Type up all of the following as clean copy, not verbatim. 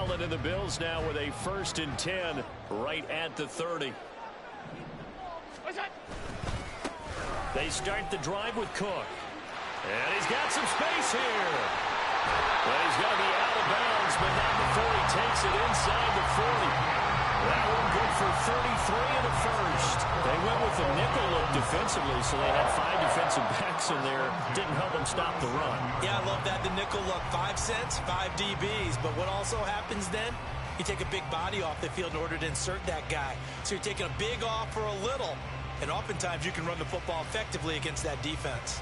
Allen and the Bills now with a 1st and 10 right at the 30. They start the drive with Cook. And he's got some space here. Well, he's going to be out of bounds, but not before he takes it inside the 40. That one good for 33 in the first. They went with the nickel look defensively, so they had 5 defensive backs in there. Didn't help them stop the run. Yeah, I love that, the nickel look. 5 cents, 5 DBs. But what also happens then, you take a big body off the field in order to insert that guy. So you're taking a big off for a little. And oftentimes you can run the football effectively against that defense.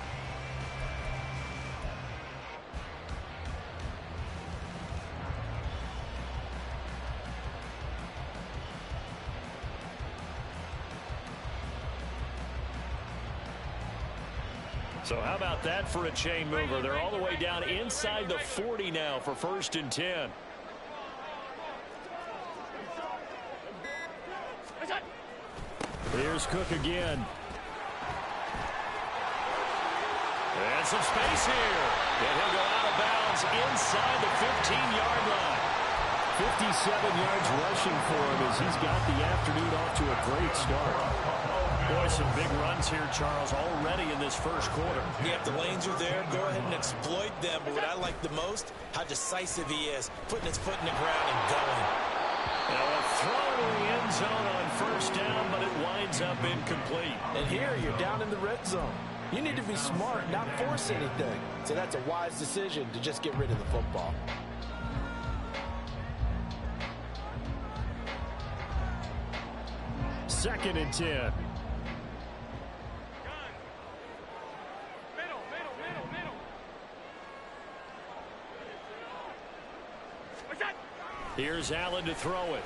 So how about that for a chain mover? They're all the way down inside the 40 now for 1st and 10. Here's Cook again. And some space here. And he'll go out of bounds inside the 15-yard line. 57 yards rushing for him as he's got the afternoon off to a great start. Boy, some big runs here, Charles, already in this first quarter. Yeah, if the lanes are there, go ahead and exploit them. But what I like the most, how decisive he is, putting his foot in the ground and going. Now a throw to the end zone on 1st down, but it winds up incomplete. And here, you're down in the red zone. You need to be smart, not force anything. So that's a wise decision to just get rid of the football. Second and 10. Here's Allen to throw it.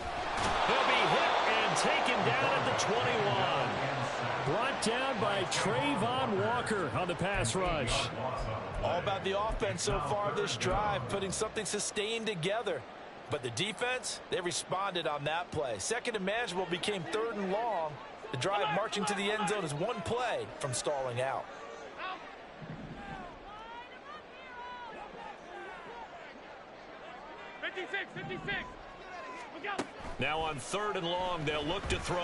He'll be hit and taken down at the 21. Brought down by Trayvon Walker on the pass rush. All about the offense so far this drive, putting something sustained together. But the defense, they responded on that play. 2nd and manageable became 3rd and long. The drive marching to the end zone is one play from stalling out. Now on 3rd and long, they'll look to throw.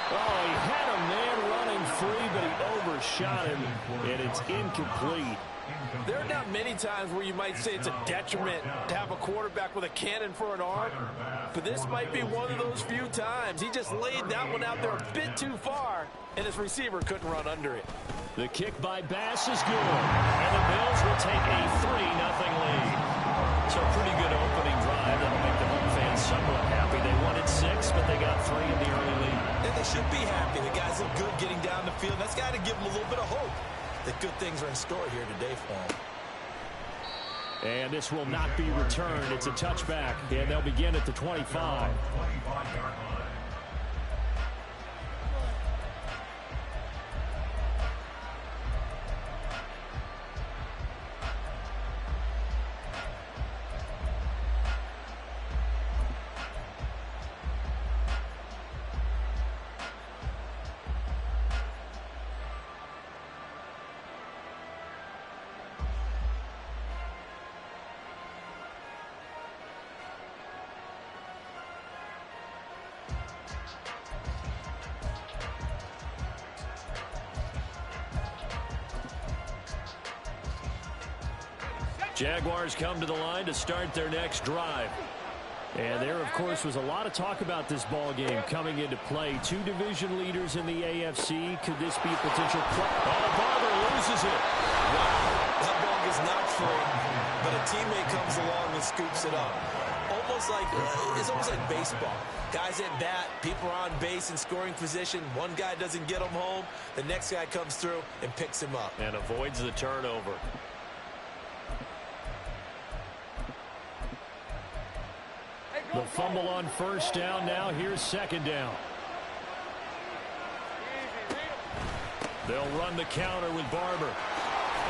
Oh, he had a man running free, but he overshot him, and it's incomplete. There are not many times where you might say it's a detriment to have a quarterback with a cannon for an arm, but this might be one of those few times. He just laid that one out there a bit too far, and his receiver couldn't run under it. The kick by Bass is good, and the Bills will take a 3-0 lead. So a pretty good opening drive. That'll make the home fans somewhat happy. They wanted 6, but they got 3 in the early lead. And they should be happy. The guys look good getting down the field. That's got to give them a little bit of hope that good things are in store here today for them. And this will not be returned. It's a touchback, and they'll begin at the 25. Jaguars come to the line to start their next drive. And there, of course, was a lot of talk about this ball game coming into play. 2 division leaders in the AFC. Could this be a potential play? Oh, Barber loses it. Wow, that ball is not free, but a teammate comes along and scoops it up. It's almost like baseball. Guys at bat, people are on base in scoring position. One guy doesn't get him home. The next guy comes through and picks him up. And avoids the turnover. The fumble on 1st down. Now here's 2nd down. They'll run the counter with Barber.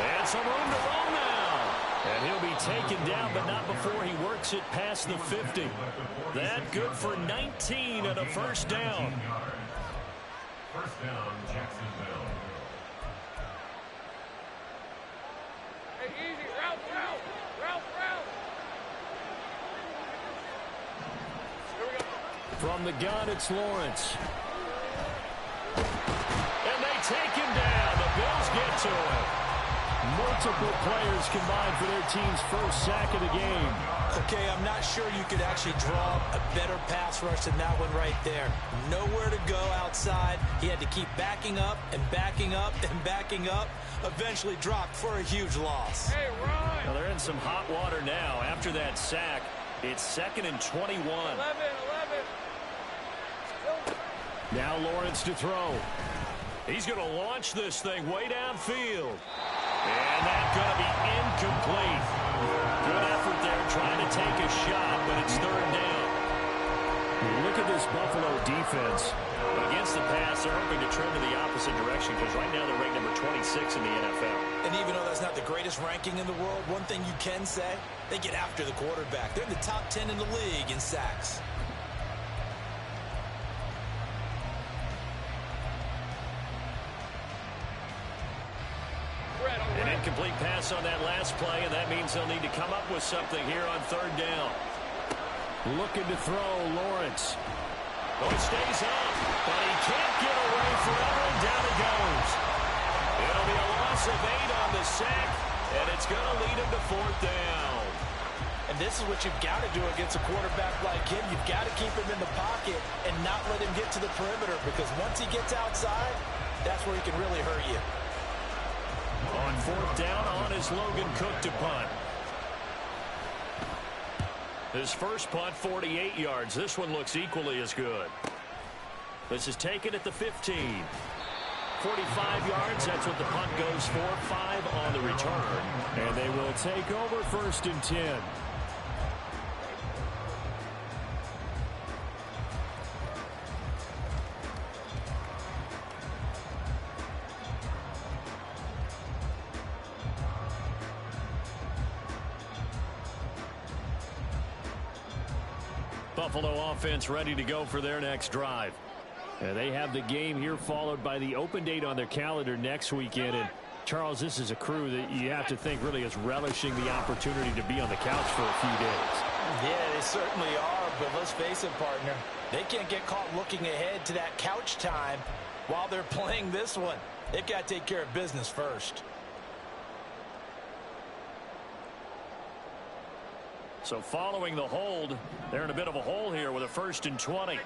And some room to roll now. And he'll be taken down, but not before he works it past the 50. That good for 19 and a 1st down. 1st down, Jacksonville. Hey, easy. Route. From the gun, it's Lawrence. And they take him down. The Bills get to him. Multiple players combined for their team's first sack of the game. Okay, I'm not sure you could actually draw a better pass rush than that one right there. Nowhere to go outside. He had to keep backing up and backing up and backing up. Eventually dropped for a huge loss. Hey, Ryan. Well, they're in some hot water now. After that sack, it's 2nd and 21. 11. Now Lawrence to throw. He's going to launch this thing way downfield. And that's going to be incomplete. Good effort there trying to take a shot, but it's 3rd down. Look at this Buffalo defense. Against the pass, they're hoping to trend in the opposite direction because right now they're ranked number 26 in the NFL. And even though that's not the greatest ranking in the world, one thing you can say, they get after the quarterback. They're in the top 10 in the league in sacks. An incomplete pass on that last play, and that means they'll need to come up with something here on 3rd down. Looking to throw, Lawrence. Oh, it stays up, but he can't get away forever, and down he goes. It'll be a loss of 8 on the sack, and it's going to lead him to 4th down. And this is what you've got to do against a quarterback like him. You've got to keep him in the pocket and not let him get to the perimeter, because once he gets outside, that's where he can really hurt you. On 4th down, on is Logan Cook to punt. His first punt, 48 yards. This one looks equally as good. This is taken at the 15. 45 yards, that's what the punt goes for. 5 on the return. And they will take over 1st and 10. Buffalo offense ready to go for their next drive. They have the game here followed by the open date on their calendar next weekend. And Charles, this is a crew that you have to think really is relishing the opportunity to be on the couch for a few days. Yeah, they certainly are, but let's face it, partner. They can't get caught looking ahead to that couch time while they're playing this one. They've got to take care of business first. So following the hold, they're in a bit of a hole here with a 1st and 20.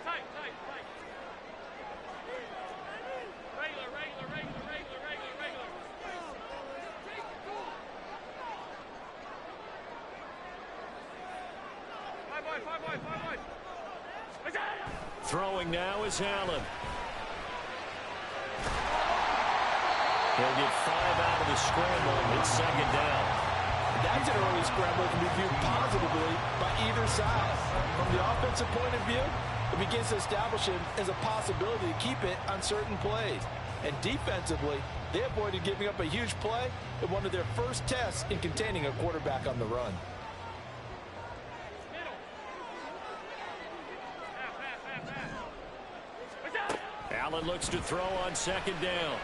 Throwing now is Allen. He'll get 5 out of the scramble. It's 2nd down. That's an early scramble that can be viewed positively by either side. From the offensive point of view, it begins to establish him as a possibility to keep it on certain plays. And defensively, they avoided giving up a huge play in one of their first tests in containing a quarterback on the run. Allen looks to throw on 2nd down.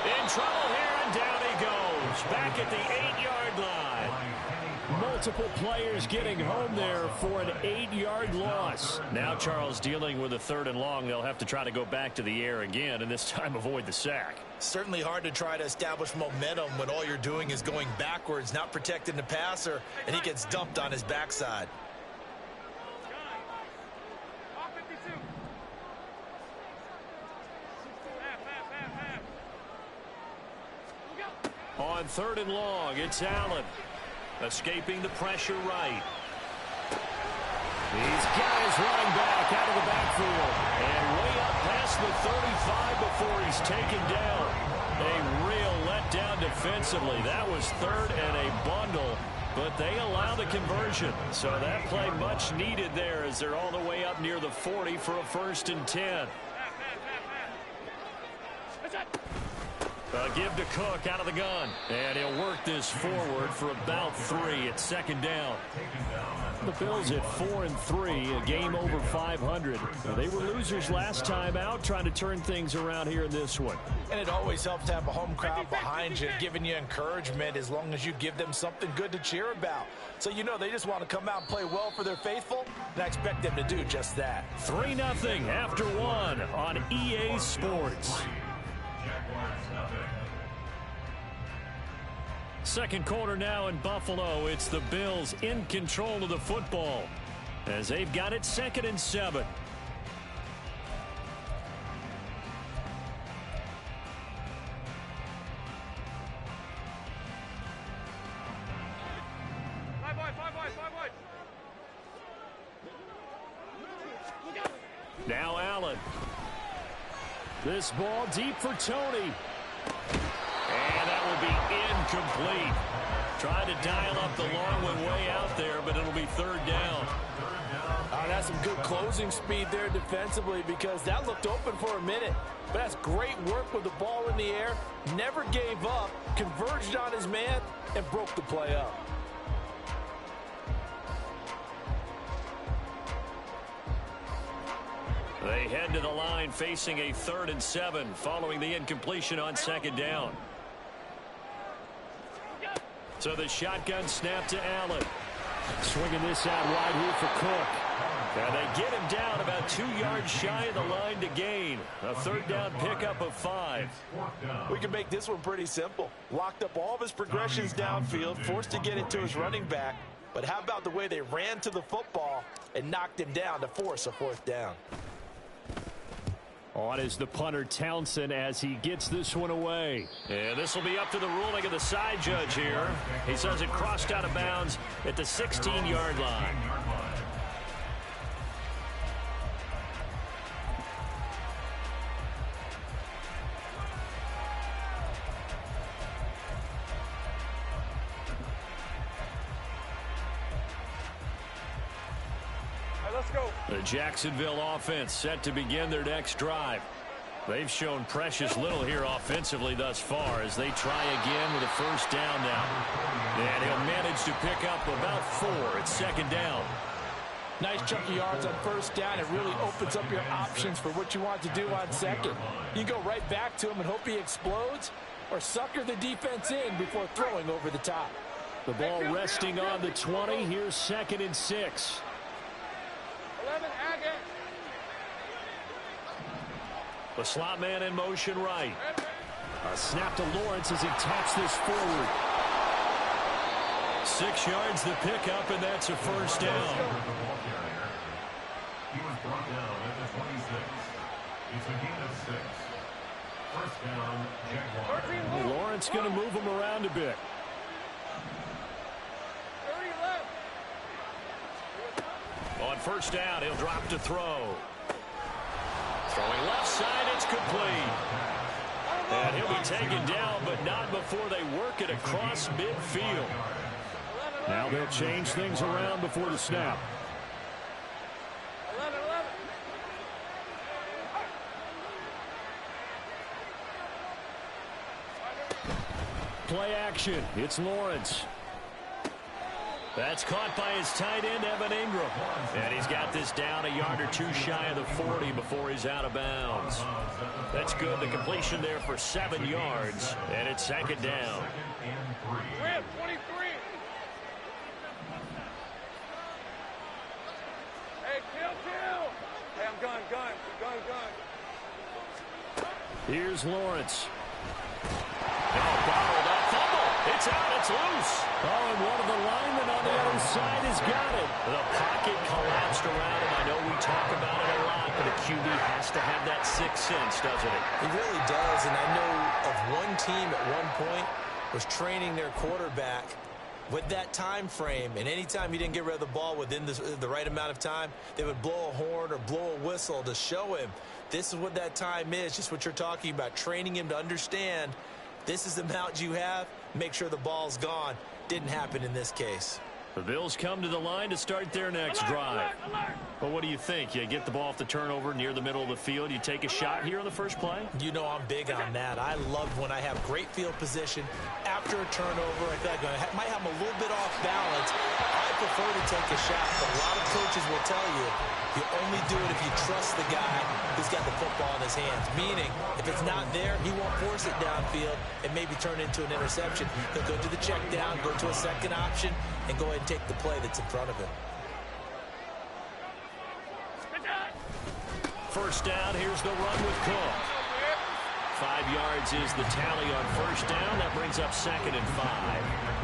In trouble here, and down he goes. Back at the 8-yard line. Multiple players getting home there for an 8-yard loss. Now Charles dealing with a 3rd and long. They'll have to try to go back to the air again, and this time avoid the sack. Certainly hard to try to establish momentum when all you're doing is going backwards, not protecting the passer, and he gets dumped on his backside. On 3rd and long, it's Allen. Escaping the pressure right. He's got his running back out of the backfield. And way up past the 35 before he's taken down. A real letdown defensively. That was 3rd and a bundle. But they allow the conversion. So that play much needed there as they're all the way up near the 40 for a 1st and 10. Give to Cook out of the gun. And he'll work this forward for about 3 at second down. The Bills at 4-3, a game over 500. They were losers last time out, trying to turn things around here in this one. And it always helps to have a home crowd behind you, giving you encouragement as long as you give them something good to cheer about. So you know they just want to come out and play well for their faithful, and I expect them to do just that. 3-0 after 1 on EA Sports. Second quarter now in Buffalo. It's the Bills in control of the football as they've got it 2nd and 7. Now Allen. This ball deep for Tony. And that will be incomplete. Trying to dial up the long one way out there, but it'll be 3rd down. That's some good closing speed there defensively because that looked open for a minute. But that's great work with the ball in the air. Never gave up, converged on his man, and broke the play up. They head to the line facing a 3rd and 7 following the incompletion on 2nd down. So the shotgun snap to Allen. Swinging this out wide here for Cook. And they get him down about 2 yards shy of the line to gain. A 3rd down pickup of 5. We can make this one pretty simple. Locked up all of his progressions downfield, forced to get it to his running back. But how about the way they ran to the football and knocked him down to force a 4th down? On is the punter Townsend as he gets this one away. And this will be up to the ruling of the side judge here. He says it crossed out of bounds at the 16-yard line. The Jacksonville offense set to begin their next drive. They've shown precious little here offensively thus far as they try again with a 1st down now. And he'll manage to pick up about 4 at 2nd down. Nice chunky yards on 1st down. It really opens up your options for what you want to do on 2nd. You go right back to him and hope he explodes or sucker the defense in before throwing over the top. The ball resting on the 20. Here's 2nd and 6. The slot man in motion right. A snap to Lawrence as he taps this forward. 6 yards the pickup, and that's a 1st down. He was brought down at the 26. It's a gain of 6. 1st down, Jaguars. Lawrence going to move him around a bit. On 1st down, he'll drop to throw. Throwing left side, it's complete. And he'll be taken down, but not before they work it across midfield. Now they'll change things around before the snap. Play action. It's Lawrence. That's caught by his tight end, Evan Ingram. And he's got this down a yard or 2 shy of the 40 before he's out of bounds. That's good. The completion there for 7 yards. And it's 2nd down. Red 23. Hey, kill. Hey, I'm gun. Here's Lawrence. That fumble. It's out. It's loose. Oh, and one of the linemen on the other side has got it. The pocket collapsed around him. I know we talk about it a lot, but a QB has to have that 6th sense, doesn't it? He really does, and I know of one team at one point was training their quarterback with that time frame, and anytime he didn't get rid of the ball within the right amount of time, they would blow a horn or blow a whistle to show him this is what that time is, just what you're talking about, training him to understand this is the amount you have, make sure the ball's gone. Didn't happen in this case. The Bills come to the line to start their next drive. Well, what do you think? You get the ball off the turnover near the middle of the field. You take a shot here on the first play? You know I'm big on that. I love when I have great field position after a turnover. I feel like I might have a little bit off balance. I prefer to take a shot, but a lot of coaches will tell you only do it if you trust the guy who's got the football in his hands. Meaning, if it's not there, he won't force it downfield and maybe turn into an interception. He'll go to the check down, go to a second option, and go ahead and take the play that's in front of him. First down, here's the run with Cook. 5 yards is the tally on first down. That brings up 2nd and 5.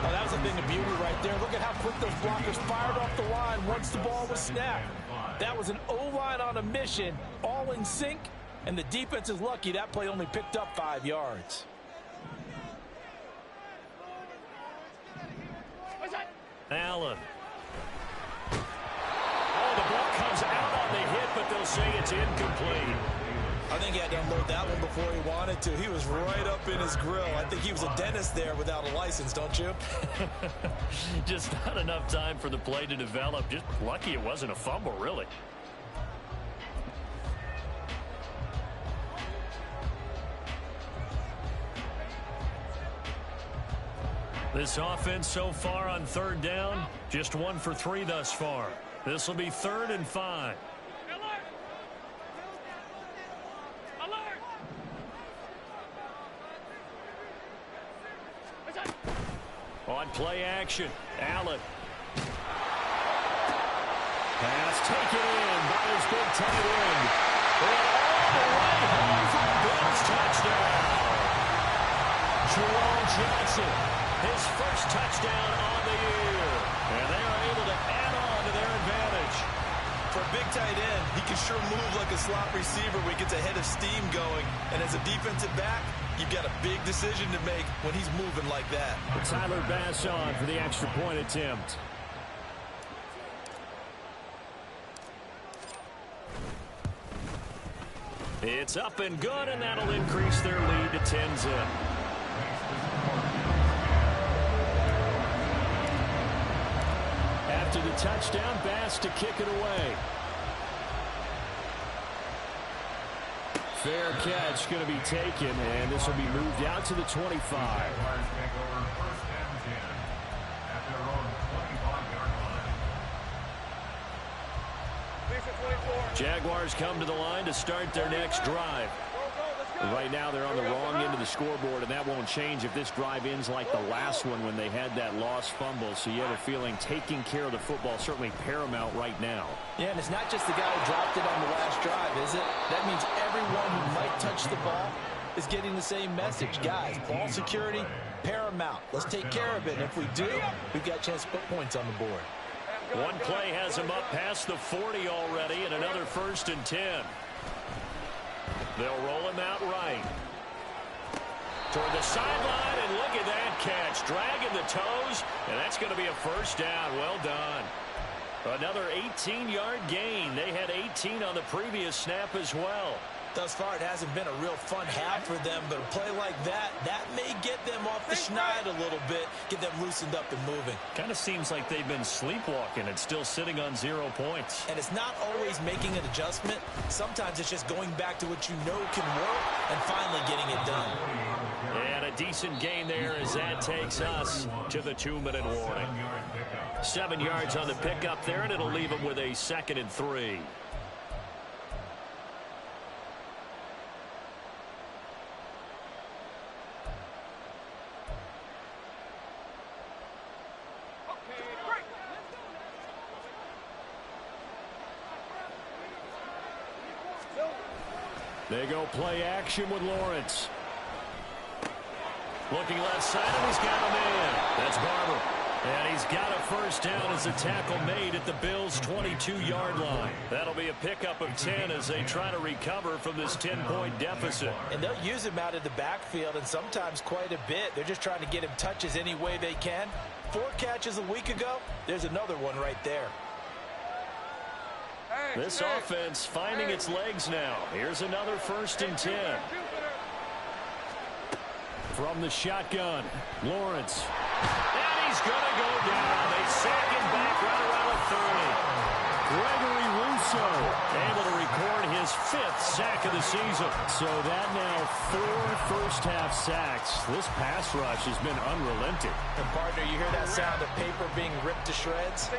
Oh, that was a thing of beauty right there. Look at how quick those blockers fired off the line once the ball was snapped. That was an O-line on a mission, all in sync, and the defense is lucky that play only picked up 5 yards. Allen. Oh, the ball comes out on the hit, but they'll say it's incomplete. I think he had to unload that one before he wanted to. He was right up in his grill. I think he was a dentist there without a license, don't you? Just not enough time for the play to develop. Just lucky it wasn't a fumble, really. This offense so far on third down, just 1 for 3 thus far. This will be 3rd and 5. On play action, Allen. Pass taken in by his big tight end. And all the way home for the Bills touchdown. Jerome Johnson, his first touchdown on the year. And they are able to add on to their advantage. For a big tight end, he can sure move like a slot receiver when he gets a head of steam going. And as a defensive back, you've got a big decision to make when he's moving like that. Tyler Bass on for the extra point attempt. It's up and good, and that'll increase their lead to 10-zip. After the touchdown, Bass to kick it away. Fair catch going to be taken, and this will be moved out to the 25. Jaguars come to the line to start their next drive. Right now they're on the wrong end of the scoreboard, and that won't change if this drive ends like the last one when they had that lost fumble. So you have a feeling taking care of the football certainly paramount right now. Yeah, and it's not just the guy who dropped it on the last drive, is it? That means everyone who might touch the ball is getting the same message. Guys, ball security, paramount. Let's take care of it. And if we do, we've got a chance to put points on the board. One play has him up past the 40 already, and another 1st and 10. They'll roll him out right. Toward the sideline, and look at that catch. Dragging the toes, and that's going to be a first down. Well done. Another 18-yard gain. They had 18 on the previous snap as well. Thus far, it hasn't been a real fun half for them, but a play like that may get them off the schneid a little bit, get them loosened up and moving. Kind of seems like they've been sleepwalking and still sitting on 0 points. And it's not always making an adjustment. Sometimes it's just going back to what you know can work and finally getting it done. And a decent gain there as that takes us to the 2-minute warning. 7 yards on the pickup there, and it'll leave them with a 2nd and 3. They go play action with Lawrence. Looking left side, and he's got a man. That's Barber. And he's got a first down as a tackle made at the Bills' 22-yard line. That'll be a pickup of 10 as they try to recover from this 10-point deficit. And they'll use him out of the backfield, and sometimes quite a bit. They're just trying to get him touches any way they can. 4 catches a week ago. There's another one right there. This offense finding its legs now. Here's another 1st and 10. From the shotgun, Lawrence. And he's going to go down. They sack him 5th sack of the season. So that now 4 first-half sacks. This pass rush has been unrelenting. And partner, you hear that sound of paper being ripped to shreds?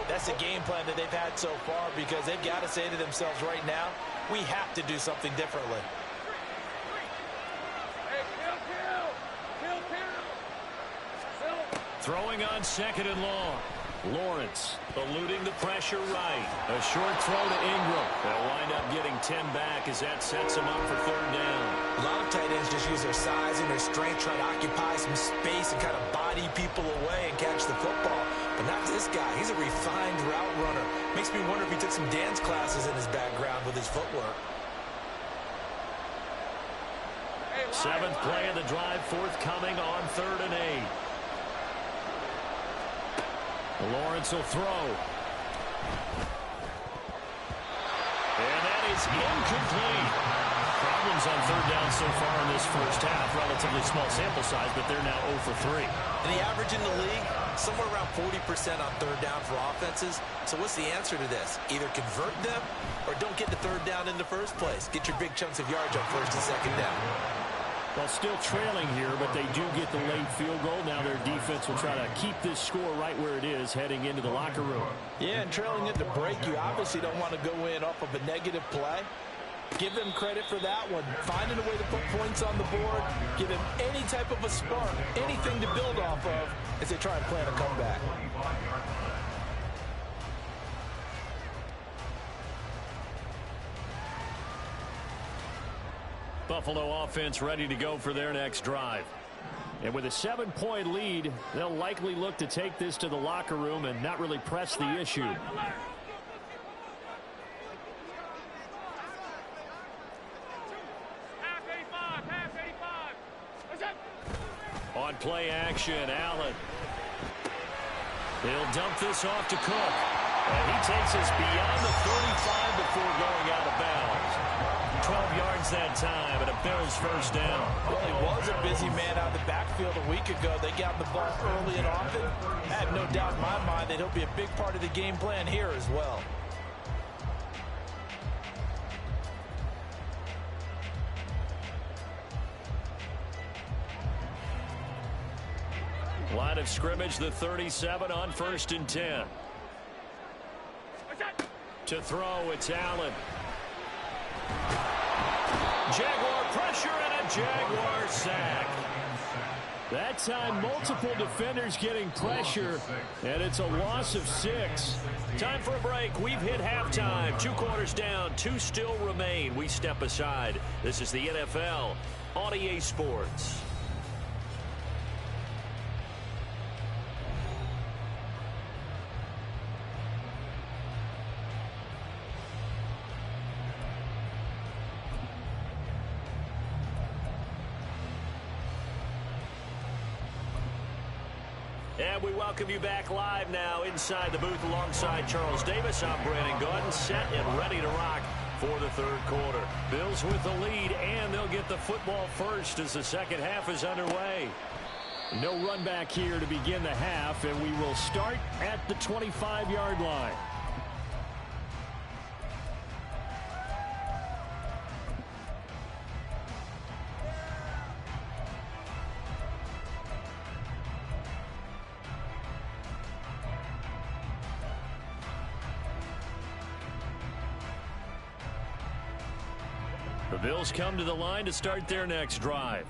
That's the game plan that they've had so far, because they've got to say to themselves right now, we have to do something differently. Throwing on 2nd and long. Lawrence eluding the pressure right. A short throw to Ingram. They'll wind up getting 10 back as that sets them up for 3rd down. A lot of tight ends just use their size and their strength, try to occupy some space and kind of body people away and catch the football. But not this guy. He's a refined route runner. Makes me wonder if he took some dance classes in his background with his footwork. 7th play of the drive forthcoming on 3rd and 8. Lawrence will throw. And that is incomplete. Problems on 3rd down so far in this first half. Relatively small sample size, but they're now 0 for 3. And the average in the league, somewhere around 40% on 3rd down for offenses. So what's the answer to this? Either convert them or don't get the 3rd down in the first place. Get your big chunks of yards on 1st and 2nd down. Well, still trailing here, but they do get the late field goal. Now their defense will try to keep this score right where it is heading into the locker room. Yeah, and trailing at the break, you obviously don't want to go in off of a negative play. Give them credit for that one. Finding a way to put points on the board, give them any type of a spark, anything to build off of as they try and plan a comeback. Buffalo offense ready to go for their next drive. And with a 7-point lead, they'll likely look to take this to the locker room and not really press the issue. On play action, Allen. He'll dump this off to Cook. And he takes us beyond the 35 before going out of bounds. 12 yards that time, and a Bills first down. Well, he was a busy man out of the backfield a week ago. They got the ball early and often. I have no doubt in my mind that he'll be a big part of the game plan here as well. Line of scrimmage, the 37 on 1st and 10. To throw, it's Allen. Jaguar pressure and a Jaguar sack. That time, multiple defenders getting pressure, and it's a loss of 6. Time for a break. We've hit halftime. 2 quarters down, 2 still remain. We step aside. This is the NFL on EA Sports. And we welcome you back live now inside the booth alongside Charles Davis. I'm Brandon Gaudin, set and ready to rock for the 3rd quarter. Bills with the lead, and they'll get the football first as the 2nd half is underway. No run back here to begin the half, and we will start at the 25-yard line. The Bills come to the line to start their next drive.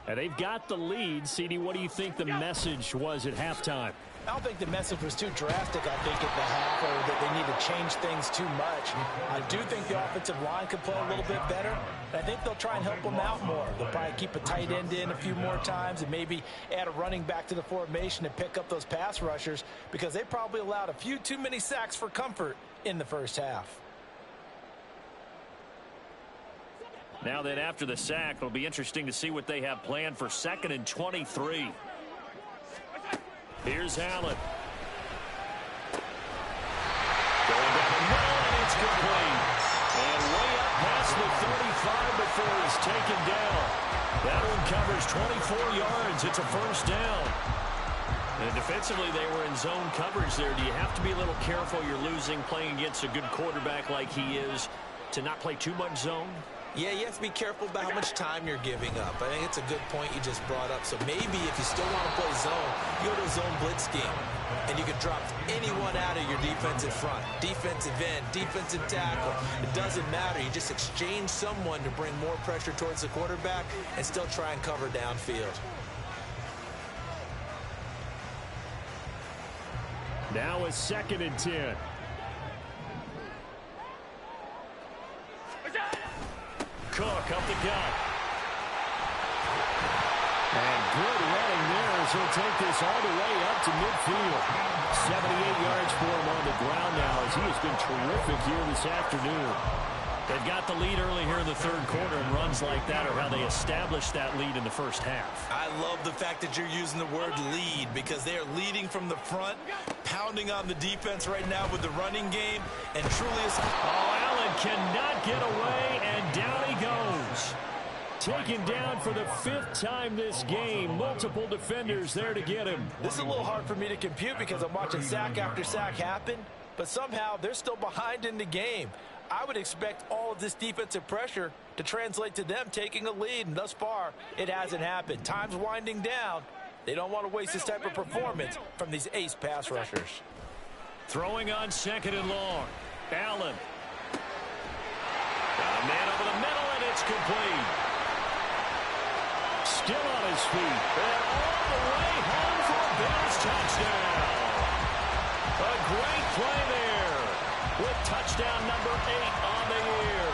And they've got the lead. CD, what do you think the message was at halftime? I don't think the message was too drastic, I think, at the half, or that they need to change things too much. I do think the offensive line could play a little bit better. And I think they'll try and help them out more. They'll probably keep a tight end in a few more times and maybe add a running back to the formation and pick up those pass rushers, because they probably allowed a few too many sacks for comfort in the first half. Now then, after the sack, it'll be interesting to see what they have planned for 2nd and 23. Here's Allen. Going down the middle, and it's complete. And way up past the 35 before he's taken down. That one covers 24 yards. It's a first down. And defensively, they were in zone coverage there. Do you have to be a little careful? You're losing playing against a good quarterback like he is. to not play too much zone? Yeah, you have to be careful about how much time you're giving up. I think it's a good point you just brought up. So maybe if you still want to play zone, you go to a zone blitz scheme. And you can drop anyone out of your defensive front. Defensive end, defensive tackle. It doesn't matter. You just exchange someone to bring more pressure towards the quarterback and still try and cover downfield. Now a 2nd and 10. Cook up the gut. And good running there as he'll take this all the way up to midfield. 78 yards for him on the ground now as he has been terrific here this afternoon. They've got the lead early here in the 3rd quarter, and runs like that are how they established that lead in the first half. I love the fact that you're using the word lead because they are leading from the front, pounding on the defense right now with the running game, and truly is... Oh, Allen cannot get away, and down he goes. Taken down for the 5th time this game. Multiple defenders there to get him. This is a little hard for me to compute because I'm watching sack after sack happen, but somehow they're still behind in the game. I would expect all of this defensive pressure to translate to them taking a lead, and thus far, it hasn't happened. Time's winding down. They don't want to waste this type of performance from these ace pass rushers. Throwing on 2nd and long. Allen. Got a man over the middle, and it's complete. Still on his feet. And all the way home for a Bills touchdown. A great play there with touchdown number 8 on the year.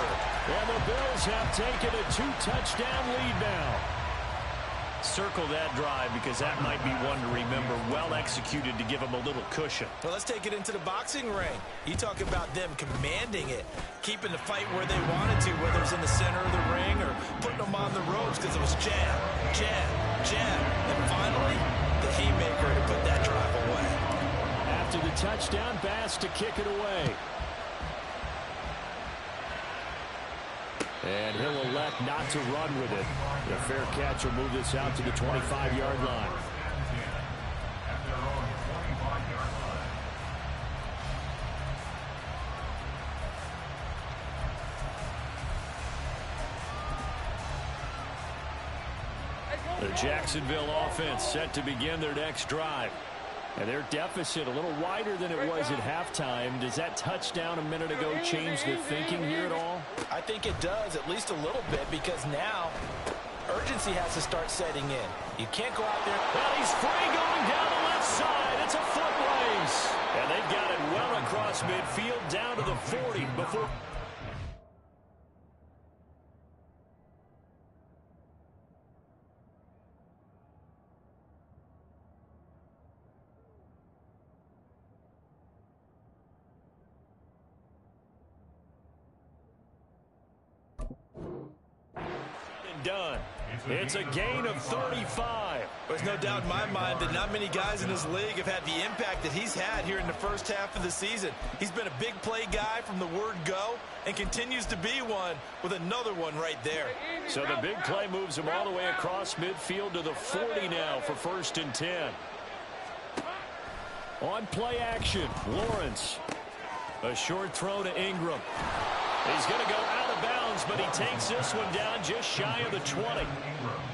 And the Bills have taken a 2-touchdown lead now. Circle that drive because that might be one to remember. Well executed to give them a little cushion. Well, let's take it into the boxing ring. You talk about them commanding it, keeping the fight where they wanted to, whether it's in the center of the ring or putting them on the ropes because it was jab, jab, jab. And finally, the haymaker to put that drive away. After the touchdown, Bass to kick it away. And he'll elect not to run with it. The fair catch will move this out to the 25-yard line. At their own 25-yard line. The Jacksonville offense set to begin their next drive. And their deficit a little wider than it was at halftime. Does that touchdown a minute ago change the thinking here at all? I think it does, at least a little bit, because now urgency has to start setting in. You can't go out there. Well, he's free going down the left side. It's a foot race. And they've got it well across midfield down to the 40 before... done. It's a gain of 35. There's no doubt in my mind that not many guys in this league have had the impact that he's had here in the first half of the season. He's been a big play guy from the word go and continues to be one with another one right there. So the big play moves him all the way across midfield to the 40 now for 1st and 10. On play action, Lawrence. A short throw to Ingram. He's going to go out of bounds, but he takes this one down just shy of the 20.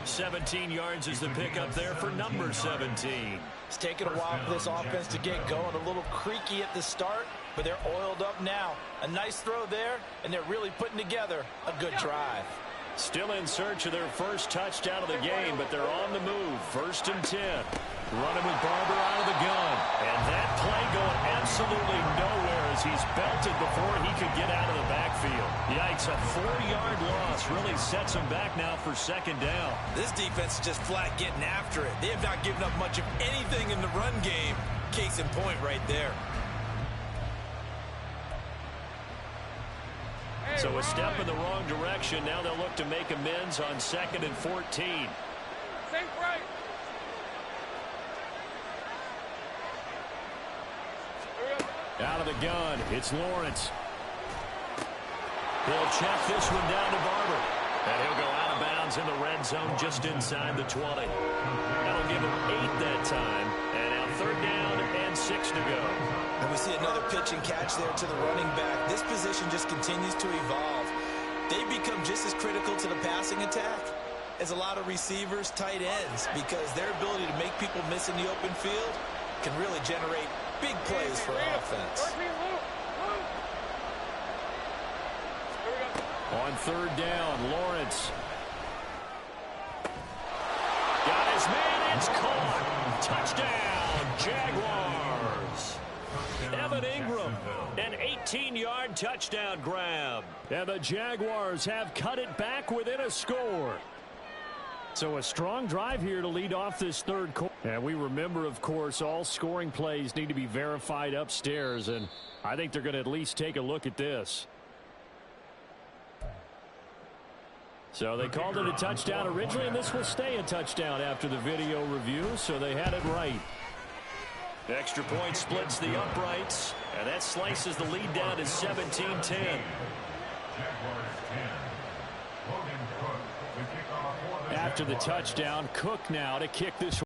17 yards is the pickup there for number 17. It's taken a while for this offense to get going. A little creaky at the start, but they're oiled up now. A nice throw there, and they're really putting together a good drive. Still in search of their first touchdown of the game, but they're on the move. 1st and 10. Running with Barber out of the gun. And that play going absolutely nowhere as he's belted before he could get out of the backfield. Yikes, a 4-yard loss really sets him back now for 2nd down. This defense is just flat getting after it. They have not given up much of anything in the run game. Case in point right there. So a step in the wrong direction. Now they'll look to make amends on 2nd and 14. Same right. Out of the gun, it's Lawrence. He'll check this one down to Barber. And he'll go out of bounds in the red zone just inside the 20. That'll give him 8 that time. And now 3rd down and 6 to go. And we see another pitch and catch there to the running back. This position just continues to evolve. They become just as critical to the passing attack as a lot of receivers, tight ends, because their ability to make people miss in the open field can really generate big plays for offense. On third down, Lawrence. Got his man, it's caught. Touchdown, Jaguars. Evan Ingram, an 18-yard touchdown grab. And the Jaguars have cut it back within a score. So a strong drive here to lead off this third quarter. And we remember, of course, all scoring plays need to be verified upstairs. And I think they're going to at least take a look at this. So they called it a touchdown originally, and this will stay a touchdown after the video review, so they had it right. Extra point splits the uprights, and that slices the lead down to 17-10. After the touchdown, Cook now to kick this